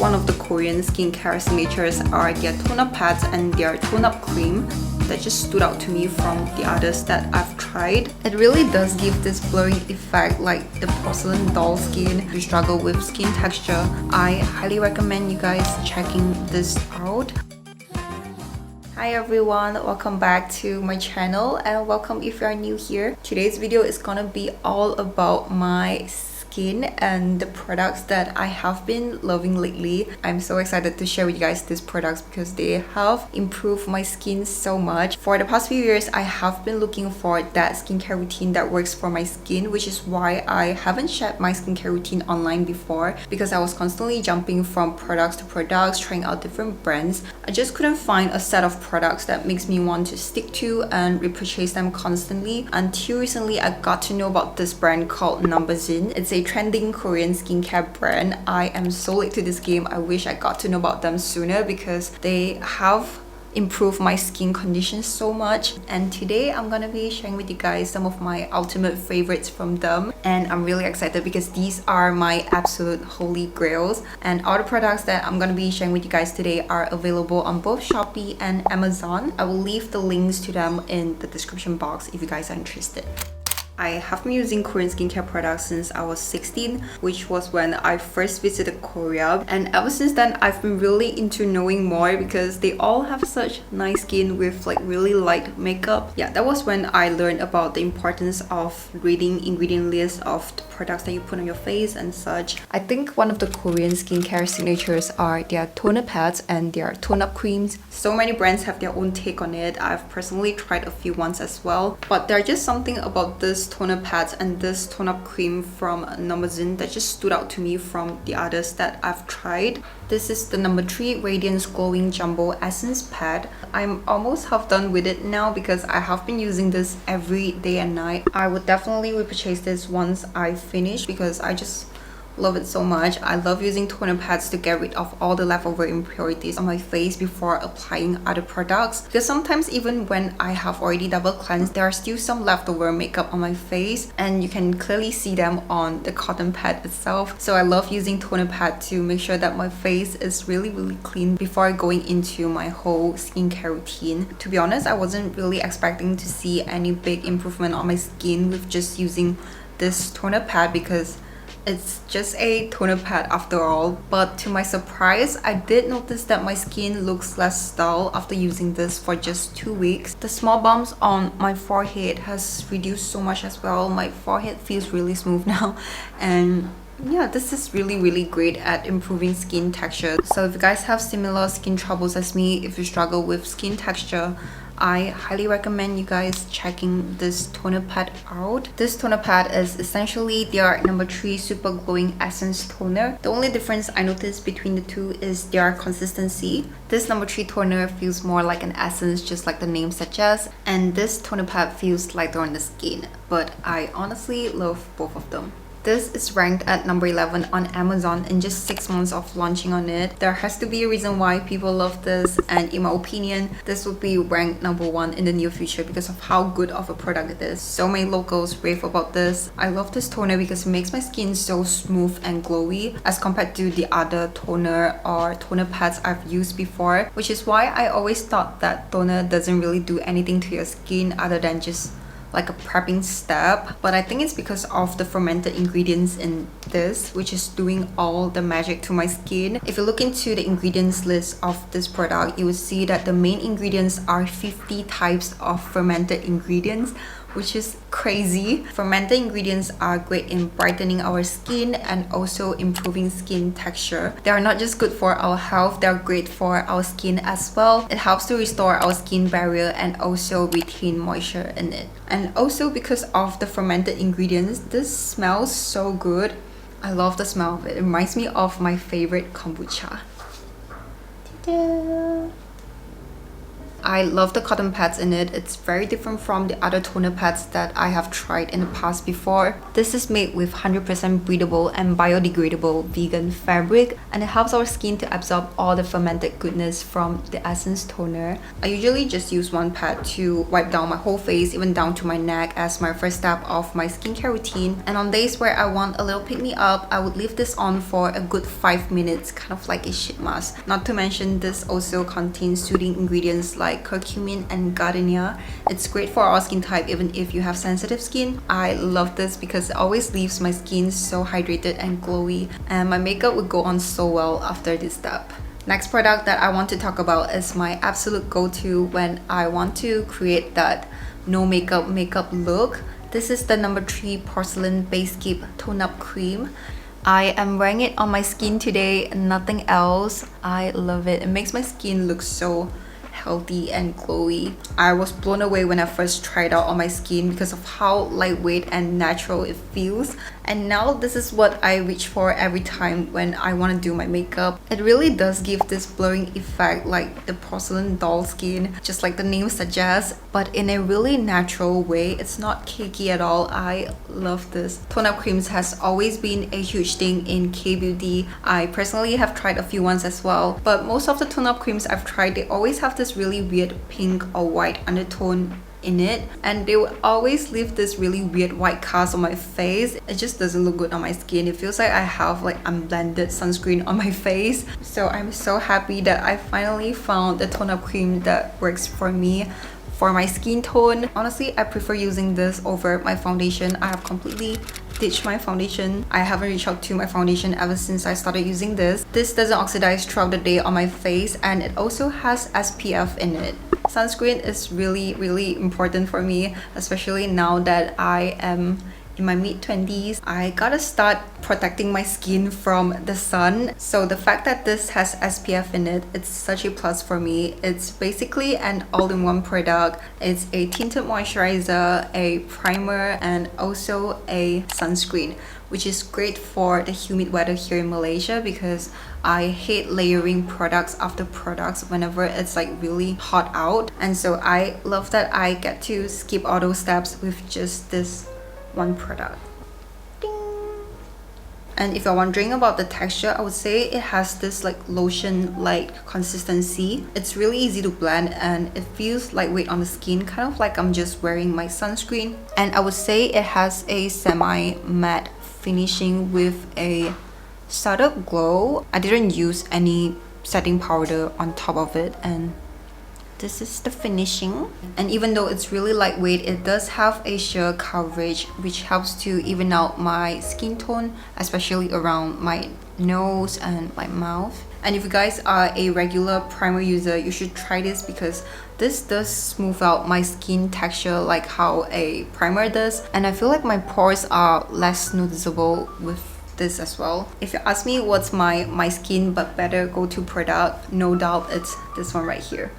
one of the Korean skincare signatures are their tone-up pads and their tone-up cream that just stood out to me from the others that I've tried. It really does give this blurring effect like the porcelain doll skin. If you struggle with skin texture, I highly recommend you guys checking this out. Hi everyone, welcome back to my channel and welcome if you are new here. Today's video is gonna be all about my skin and the products that I have been loving lately. I'm so excited to share with you guys these products because they have improved my skin so much. For the past few years, I have been looking for that skincare routine that works for my skin, which is why I haven't shared my skincare routine online before, because I was constantly jumping from products to products, trying out different brands. I just couldn't find a set of products that makes me want to stick to and repurchase them constantly until recently I got to know about this brand called numbuzin. It's a trending Korean skincare brand. I am so late to this game. I wish I got to know about them sooner because they have improved my skin condition so much. And today I'm gonna be sharing with you guys some of my ultimate favorites from them, and I'm really excited because these are my absolute holy grails. And all the products that I'm gonna be sharing with you guys today are available on both Shopee and Amazon. I will leave the links to them in the description box if you guys are interested. I have been using Korean skincare products since I was 16, which was when I first visited Korea. And ever since then, I've been really into knowing more because they all have such nice skin with like really light makeup. Yeah, that was when I learned about the importance of reading ingredient lists of the products that you put on your face and such. I think one of the Korean skincare signatures are their toner pads and their tone-up creams. So many brands have their own take on it. I've personally tried a few ones as well, but there's just something about this toner pads and this tone-up cream from numbuzin that just stood out to me from the others that I've tried. This is the number 3 Radiance Glowing Jumbo Essence Pad. I'm almost half done with it now because I have been using this every day and night. I would definitely repurchase this once I finish because I just love it so much. I love using toner pads to get rid of all the leftover impurities on my face before applying other products, because sometimes even when I have already double cleansed, there are still some leftover makeup on my face and you can clearly see them on the cotton pad itself. So I love using toner pad to make sure that my face is really clean before going into my whole skincare routine. To be honest, I wasn't really expecting to see any big improvement on my skin with just using this toner pad because it's just a toner pad after all. But to my surprise, I did notice that my skin looks less dull after using this for just 2 weeks. The small bumps on my forehead has reduced so much as well. My forehead feels really smooth now, and yeah, this is really great at improving skin texture. So if you guys have similar skin troubles as me, if you struggle with skin texture, I highly recommend you guys checking this toner pad out. This toner pad is essentially their number 3 Super Glowing Essence Toner. The only difference I noticed between the two is their consistency. This number 3 toner feels more like an essence, just like the name suggests, and this toner pad feels lighter on the skin. But I honestly love both of them. This is ranked at number 11 on Amazon in just 6 months of launching on it. There has to be a reason why people love this, and in my opinion, this will be ranked number 1 in the near future because of how good of a product it is. So many locals rave about this. I love this toner because it makes my skin so smooth and glowy as compared to the other toner or toner pads I've used before, which is why I always thought that toner doesn't really do anything to your skin other than just like a prepping step. But I think it's because of the fermented ingredients in this, which is doing all the magic to my skin. If you look into the ingredients list of this product, you will see that the main ingredients are 50 types of fermented ingredients, which is crazy. Fermented ingredients are great in brightening our skin and also improving skin texture. They are not just good for our health, they are great for our skin as well. It helps to restore our skin barrier and also retain moisture in it. And also because of the fermented ingredients, this smells so good. I love the smell of it. It reminds me of my favorite kombucha. Ta-da! I love the cotton pads in it. It's very different from the other toner pads that I have tried in the past before. This is made with 100% breathable and biodegradable vegan fabric, and it helps our skin to absorb all the fermented goodness from the essence toner. I usually just use one pad to wipe down my whole face, even down to my neck, as my first step of my skincare routine. And on days where I want a little pick me up, I would leave this on for a good 5 minutes, kind of like a sheet mask. Not to mention, this also contains soothing ingredients like curcumin and gardenia. It's great for our skin type even if you have sensitive skin. I love this because it always leaves my skin so hydrated and glowy, and my makeup would go on so well after this step. Next product that I want to talk about is my absolute go-to when I want to create that no makeup look. This is the number 3 Porcelain Base Keep Tone Up Cream. I am wearing it on my skin today, nothing else. I love it. It makes my skin look so healthy and glowy. I was blown away when I first tried out on my skin because of how lightweight and natural it feels. And now this is what I reach for every time when I want to do my makeup. It really does give this blurring effect like the porcelain doll skin, just like the name suggests, but in a really natural way. It's not cakey at all. I love this. Tone up creams has always been a huge thing in K-beauty. I personally have tried a few ones as well, but most of the tone up creams I've tried, they always have this really weird pink or white undertone in it, and they will always leave this really weird white cast on my face. It just doesn't look good on my skin. It feels like I have like unblended sunscreen on my face. So I'm so happy that I finally found the tone up cream that works for me for my skin tone. Honestly, I prefer using this over my foundation. I have completely ditched my foundation. I haven't reached out to my foundation ever since I started using this. This doesn't oxidize throughout the day on my face, and it also has SPF in it. Sunscreen is really important for me, especially now that I am in my mid-20s. I gotta start protecting my skin from the sun. So the fact that this has SPF in it, it's such a plus for me. It's basically an all-in-one product. It's a tinted moisturizer, a primer, and also a sunscreen, which is great for the humid weather here in Malaysia because I hate layering products after products whenever it's like really hot out. And so I love that I get to skip all those steps with just this one product. Ding. And if you're wondering about the texture, I would say it has this like lotion-like consistency. It's really easy to blend and it feels lightweight on the skin, kind of like I'm just wearing my sunscreen. And I would say it has a semi-matte finishing with a startup glow. I didn't use any setting powder on top of it, and this is the finishing. And even though it's really lightweight, it does have a sheer coverage, which helps to even out my skin tone, especially around my nose and my mouth. And if you guys are a regular primer user, you should try this because this does smooth out my skin texture like how a primer does, and I feel like my pores are less noticeable with this as well. If you ask me what's my skin but better go-to product, no doubt it's this one right here.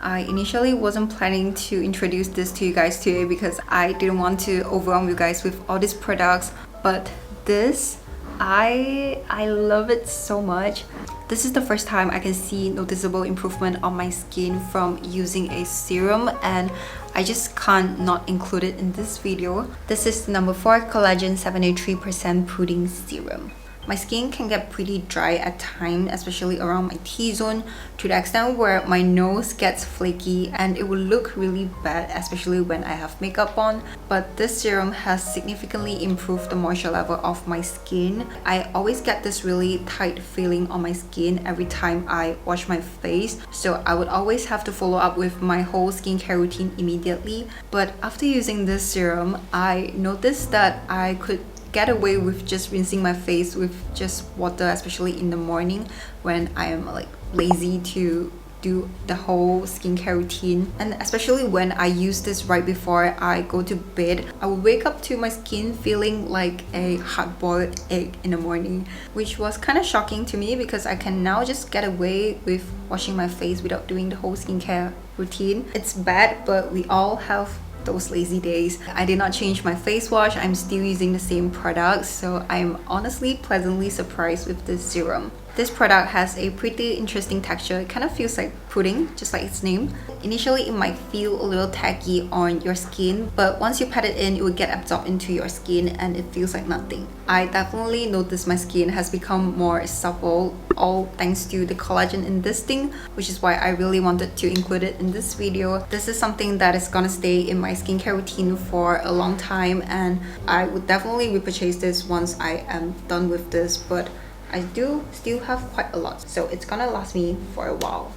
I initially wasn't planning to introduce this to you guys today because I didn't want to overwhelm you guys with all these products, but this, I love it so much. This is the first time I can see noticeable improvement on my skin from using a serum, and I just can't not include it in this video. This is number 4 Collagen 73% Pudding Serum. My skin can get pretty dry at times, especially around my T-zone, to the extent where my nose gets flaky and it will look really bad, especially when I have makeup on. But this serum has significantly improved the moisture level of my skin. I always get this really tight feeling on my skin every time I wash my face, so I would always have to follow up with my whole skincare routine immediately. But after using this serum, I noticed that I could get away with just rinsing my face with just water, especially in the morning when I am like lazy to do the whole skincare routine. And especially when I use this right before I go to bed, I will wake up to my skin feeling like a hard-boiled egg in the morning, which was kind of shocking to me because I can now just get away with washing my face without doing the whole skincare routine. It's bad, but we all have those lazy days. I did not change my face wash. I'm still using the same products, so I'm honestly pleasantly surprised with this serum. This product has a pretty interesting texture. It kind of feels like pudding, just like its name. Initially, it might feel a little tacky on your skin, but once you pat it in, it will get absorbed into your skin and it feels like nothing. I definitely noticed my skin has become more supple, all thanks to the collagen in this thing, which is why I really wanted to include it in this video. This is something that is gonna stay in my skincare routine for a long time, and I would definitely repurchase this once I am done with this, but I do still have quite a lot, so it's gonna last me for a while.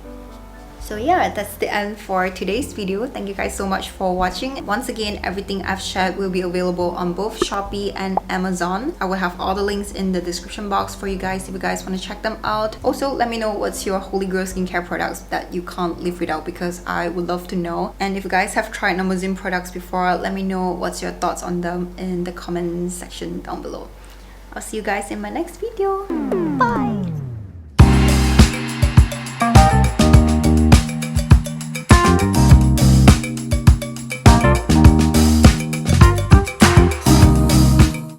So yeah, that's the end for today's video. Thank you guys so much for watching. Once again, everything I've shared will be available on both Shopee and Amazon. I will have all the links in the description box for you guys if you guys want to check them out. Also, let me know what's your holy grail skincare products that you can't live without, because I would love to know. And if you guys have tried numbuzin products before, let me know what's your thoughts on them in the comment section down below. I'll see you guys in my next video.